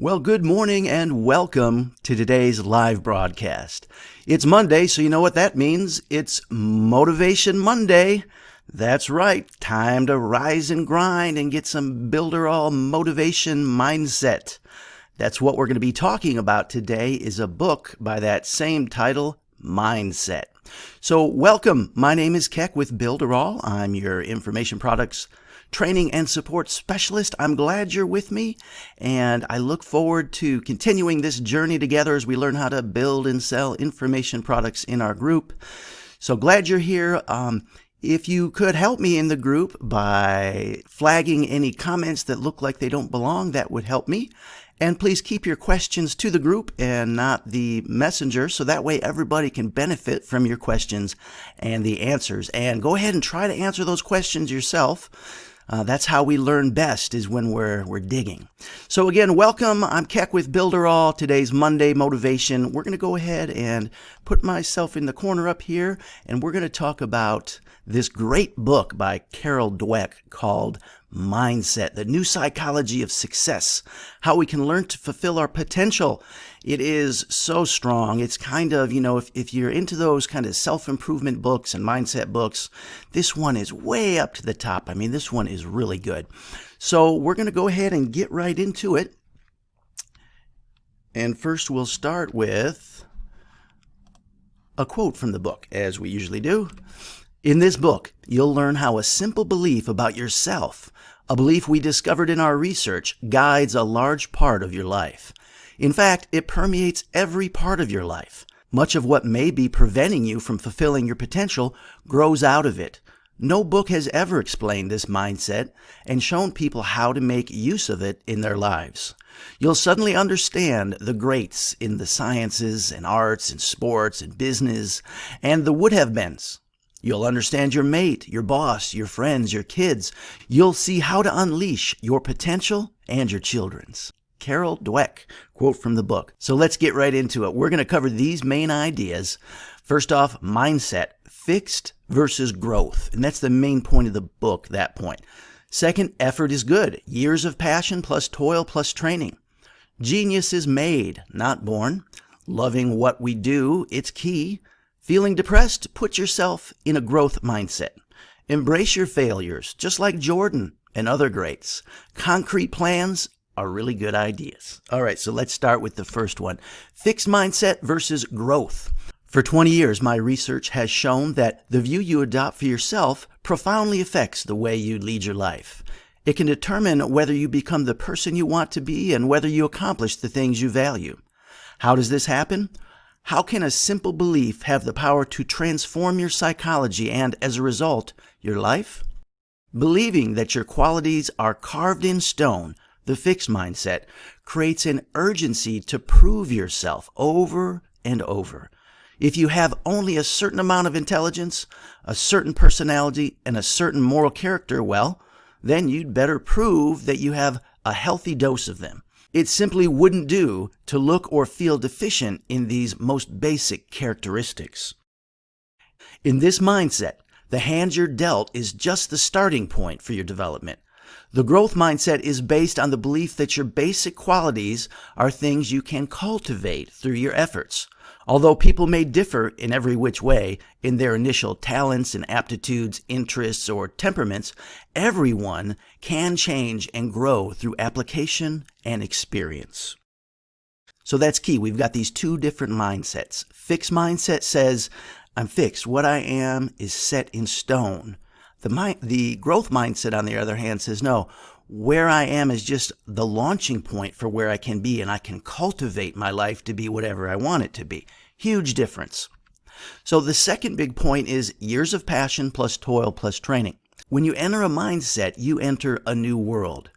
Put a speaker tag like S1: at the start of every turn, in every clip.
S1: Well, good morning and welcome to today's live broadcast. It's Monday, so you know what that means. It's Motivation Monday. That's right. Time to rise and grind and get some Builderall motivation mindset. That's what we're going to be talking about today is a book by that same title, Mindset. So welcome. My name is Keck with Builderall. I'm your information products training and support specialist. I'm glad you're with me, and I look forward to continuing this journey together as we learn how to build and sell information products in our group. So glad you're here. If you could help me in the group by flagging any comments that look like they don't belong, that would help me. And please keep your questions to the group and not the messenger, so that way everybody can benefit from your questions and the answers. And go ahead and try to answer those questions yourself. That's how we learn best, is when we're digging. So again, welcome. I'm Keck with Builderall. Today's Monday motivation. We're going to go ahead and put myself in the corner up here, and we're going to talk about this great book by Carol Dweck called Mindset, the new psychology of success, how we can learn to fulfill our potential. It is so strong. It's kind of, if you're into those kind of self-improvement books and mindset books, this one is way up to the top. I mean, this one is really good. So we're going to go ahead and get right into it. And first we'll start with a quote from the book, as we usually do. In this book, you'll learn how a simple belief about yourself, a belief we discovered in our research, guides a large part of your life. In fact, it permeates every part of your life. Much of what may be preventing you from fulfilling your potential grows out of it. No book has ever explained this mindset and shown people how to make use of it in their lives. You'll suddenly understand the greats in the sciences and arts and sports and business and the would-have-beens. You'll understand your mate, your boss, your friends, your kids. You'll see how to unleash your potential and your children's. Carol Dweck, quote from the book. So let's get right into it. We're going to cover these main ideas. First off, mindset, fixed versus growth. And that's the main point of the book, that point. Second, effort is good. Years of passion plus toil plus training. Genius is made, not born. Loving what we do, it's key. Feeling depressed? Put yourself in a growth mindset. Embrace your failures, just like Jordan and other greats. Concrete plans are really good ideas. All right, so let's start with the first one. Fixed mindset versus growth. For 20 years, my research has shown that the view you adopt for yourself profoundly affects the way you lead your life. It can determine whether you become the person you want to be and whether you accomplish the things you value. How does this happen? How can a simple belief have the power to transform your psychology and, as a result, your life? Believing that your qualities are carved in stone, the fixed mindset, creates an urgency to prove yourself over and over. If you have only a certain amount of intelligence, a certain personality, and a certain moral character, well, then you'd better prove that you have a healthy dose of them. It simply wouldn't do to look or feel deficient in these most basic characteristics. In this mindset, the hand you're dealt is just the starting point for your development. The growth mindset is based on the belief that your basic qualities are things you can cultivate through your efforts. Although people may differ in every which way in their initial talents and aptitudes, interests, or temperaments, everyone can change and grow through application and experience. So that's key. We've got these two different mindsets. Fixed mindset says, I'm fixed. What I am is set in stone. The growth mindset, on the other hand, says, no, where I am is just the launching point for where I can be, and I can cultivate my life to be whatever I want it to be. Huge difference. So the second big point is years of passion plus toil plus training. When you enter a mindset, you enter a new world.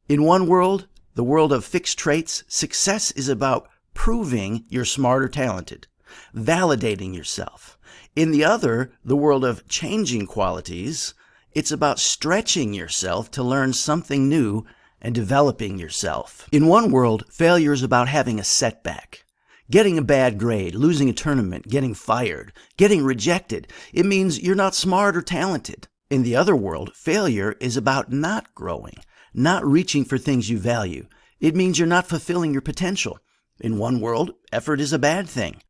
S1: In one world, the world of fixed traits, success is about proving you're smart or talented, validating yourself. In the other, the world of changing qualities, it's about stretching yourself to learn something new and developing yourself. In one world, failure is about having a setback, getting a bad grade, losing a tournament, getting fired, getting rejected. It means you're not smart or talented. In the other world, failure is about not growing, not reaching for things you value. It means you're not fulfilling your potential. In one world, effort is a bad thing.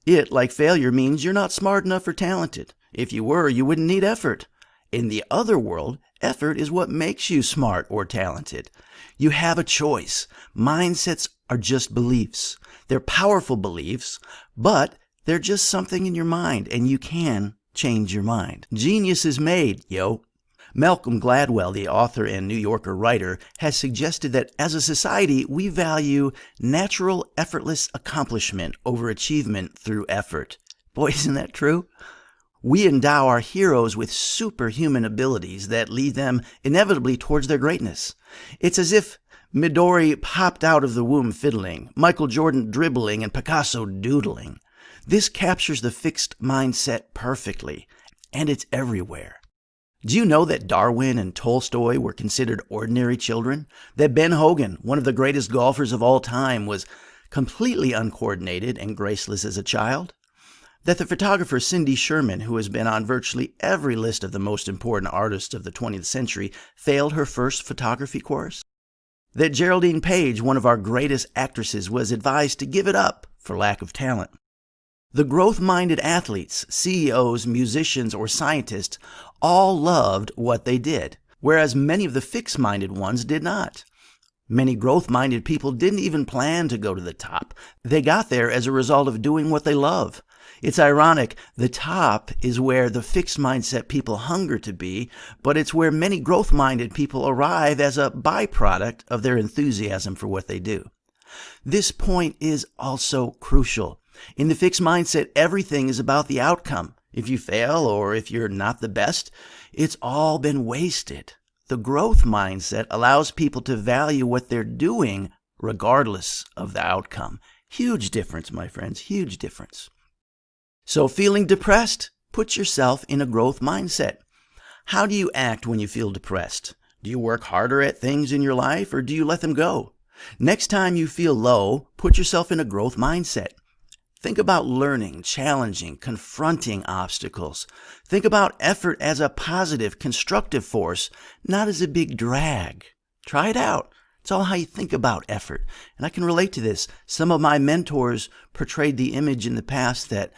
S1: It, like failure, means you're not smart enough or talented. If you were, you wouldn't need effort. In the other world, effort is what makes you smart or talented. You have a choice. Mindsets are just beliefs. They're powerful beliefs, but they're just something in your mind, and you can change your mind. Genius is made, yo. Malcolm Gladwell, the author and New Yorker writer, has suggested that as a society, we value natural, effortless accomplishment over achievement through effort. Boy, isn't that true? We endow our heroes with superhuman abilities that lead them inevitably towards their greatness. It's as if Midori popped out of the womb fiddling, Michael Jordan dribbling, and Picasso doodling. This captures the fixed mindset perfectly, and it's everywhere. Do you know that Darwin and Tolstoy were considered ordinary children? That Ben Hogan, one of the greatest golfers of all time, was completely uncoordinated and graceless as a child? That the photographer Cindy Sherman, who has been on virtually every list of the most important artists of the 20th century, failed her first photography course? That Geraldine Page, one of our greatest actresses, was advised to give it up for lack of talent? The growth-minded athletes, CEOs, musicians, or scientists all loved what they did, whereas many of the fixed-minded ones did not. Many growth-minded people didn't even plan to go to the top. They got there as a result of doing what they love. It's ironic, the top is where the fixed mindset people hunger to be, but it's where many growth-minded people arrive as a byproduct of their enthusiasm for what they do. This point is also crucial. In the fixed mindset, everything is about the outcome. If you fail or if you're not the best, it's all been wasted. The growth mindset allows people to value what they're doing regardless of the outcome. Huge difference, my friends, huge difference. So feeling depressed? Put yourself in a growth mindset. How do you act when you feel depressed? Do you work harder at things in your life or do you let them go? Next time you feel low, put yourself in a growth mindset. Think about learning, challenging, confronting obstacles. Think about effort as a positive, constructive force, not as a big drag. Try it out. It's all how you think about effort. And I can relate to this. Some of my mentors portrayed the image in the past that,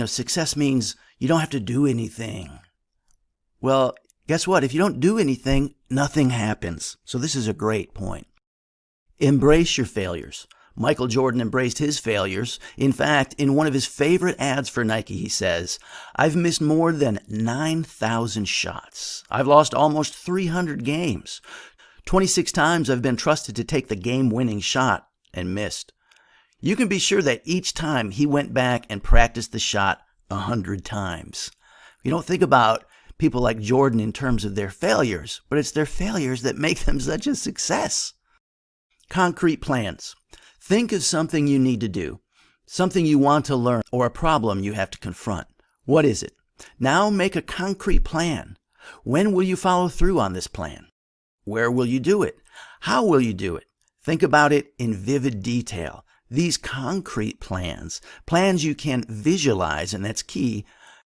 S1: success means you don't have to do anything. Well, guess what? If you don't do anything, nothing happens. So this is a great point. Embrace your failures. Michael Jordan embraced his failures. In fact, in one of his favorite ads for Nike, he says, "I've missed more than 9,000 shots. I've lost almost 300 games. 26 times I've been trusted to take the game-winning shot and missed." You can be sure that each time he went back and practiced the shot 100 times. You don't think about people like Jordan in terms of their failures, but it's their failures that make them such a success. Concrete plans. Think of something you need to do, something you want to learn, or a problem you have to confront. What is it? Now make a concrete plan. When will you follow through on this plan? Where will you do it? How will you do it? Think about it in vivid detail. These concrete plans you can visualize, and that's key,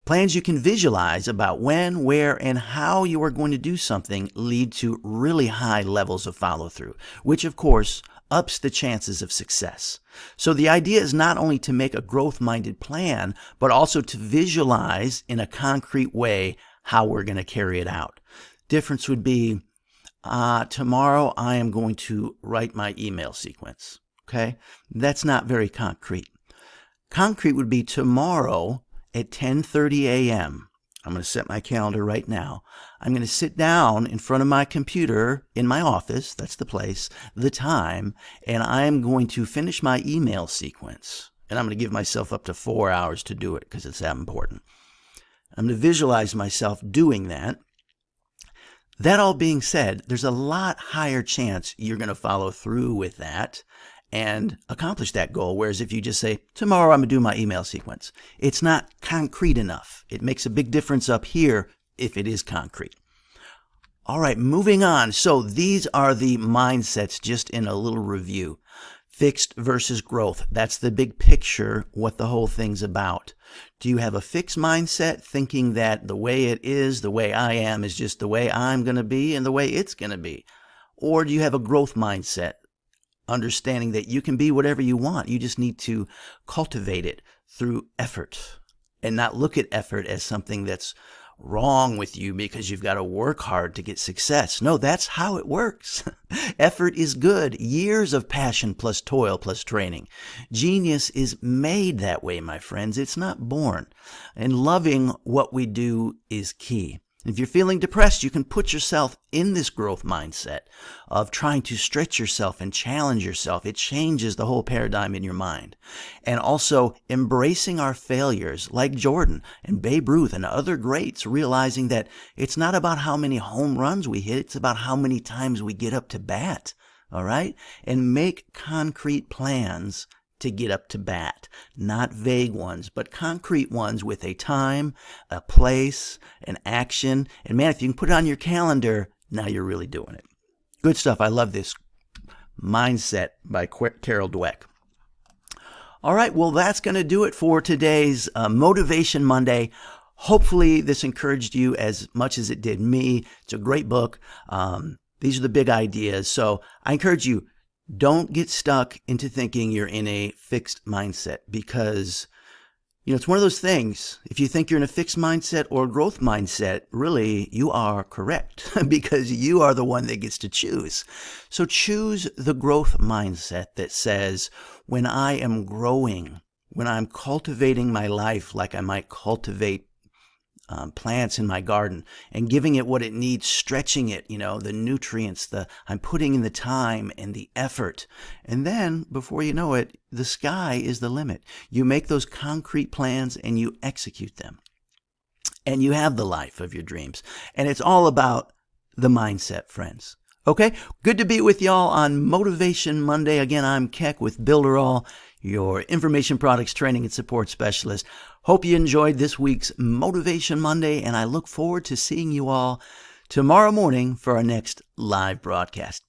S1: plans you can visualize about when, where, and how you are going to do something lead to really high levels of follow-through, which of course ups the chances of success. So the idea is not only to make a growth-minded plan, but also to visualize in a concrete way how we're going to carry it out. Difference would be, tomorrow I am going to write my email sequence. Okay? That's not very concrete. Concrete would be tomorrow at 10:30 a.m. I'm going to set my calendar right now. I'm going to sit down in front of my computer in my office, that's the place, the time, and I'm going to finish my email sequence. And I'm going to give myself up to 4 hours to do it because it's that important. I'm going to visualize myself doing that. That all being said, there's a lot higher chance you're going to follow through with that and accomplish that goal. Whereas if you just say, tomorrow I'm going to do my email sequence, it's not concrete enough. It makes a big difference up here if it is concrete. All right, moving on. So these are the mindsets just in a little review. Fixed versus growth. That's the big picture, what the whole thing's about. Do you have a fixed mindset thinking that the way it is, the way I am, is just the way I'm going to be and the way it's going to be? Or do you have a growth mindset? understanding that you can be whatever you want. You just need to cultivate it through effort and not look at effort as something that's wrong with you because you've got to work hard to get success. No, that's how it works. Effort is good. Years of passion plus toil plus training. Genius is made that way, my friends. It's not born. And loving what we do is key. If you're feeling depressed, you can put yourself in this growth mindset of trying to stretch yourself and challenge yourself. It changes the whole paradigm in your mind. And also embracing our failures like Jordan and Babe Ruth and other greats, realizing that it's not about how many home runs we hit, it's about how many times we get up to bat. All right? And make concrete plans to get up to bat. Not vague ones, but concrete ones with a time, a place, an action. And man, if you can put it on your calendar, now you're really doing it. Good stuff. I love this. Mindset by Carol Dweck. All right, well, that's going to do it for today's Motivation Monday. Hopefully this encouraged you as much as it did me. It's a great book. These are the big ideas. So I encourage you, don't get stuck into thinking you're in a fixed mindset because, it's one of those things. If you think you're in a fixed mindset or growth mindset, really, you are correct because you are the one that gets to choose. So choose the growth mindset that says, when I am growing, when I'm cultivating my life like I might cultivate plants in my garden and giving it what it needs, stretching it, the nutrients, I'm putting in the time and the effort. And then before you know it, the sky is the limit. You make those concrete plans and you execute them. And you have the life of your dreams. And it's all about the mindset, friends. Okay, good to be with y'all on Motivation Monday. Again, I'm Keck with Builderall, your information products training and support specialist. Hope you enjoyed this week's Motivation Monday, and I look forward to seeing you all tomorrow morning for our next live broadcast.